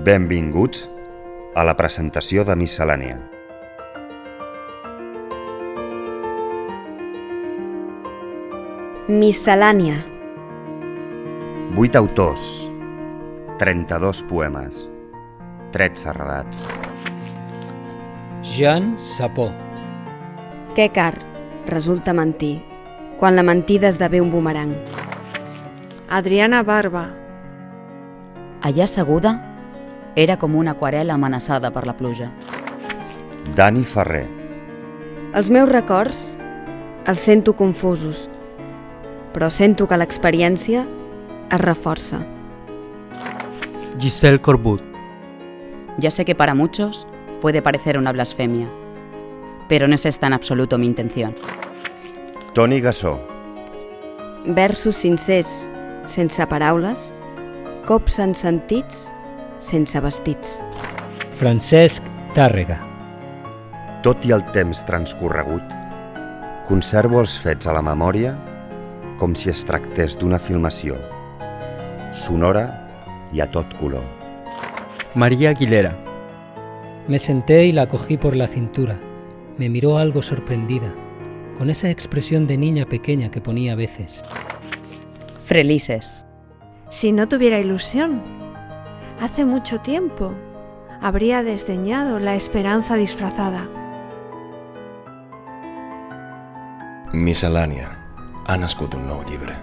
Benvinguts a la presentació de Miscel·lània. Miscel·lània. 8 autors, 32 poemes, 13 relats. Jean Sapó. Que car resulta mentir, quan la mentida esdevé un bumerang. Adriana Barba. Allà asseguda era com una aquarel·la amenaçada per la pluja. Dani Ferrer. Els meus records els sento confusos, però sento que l'experiència es reforça. Giselle Corbutt. Ya sé que para muchos puede parecer una blasfemia, pero no es esta en absoluto mi intención. Toni Gassó. Versos sincers, sense paraules, cops en sentits, sense vestits. Francesc Tàrrega. Tot i el temps transcorregut, conservo els fets a la memòria com si es tractés d'una filmació, sonora i a tot color. María Aguilera. Me senté y la cogí por la cintura. Me miró algo sorprendida, con esa expresión de niña pequeña que ponía a veces. Frelises. Si no tuviera ilusión, hace mucho tiempo habría desdeñado la esperanza disfrazada. Miscel·lània. Ha nascut un nou llibre.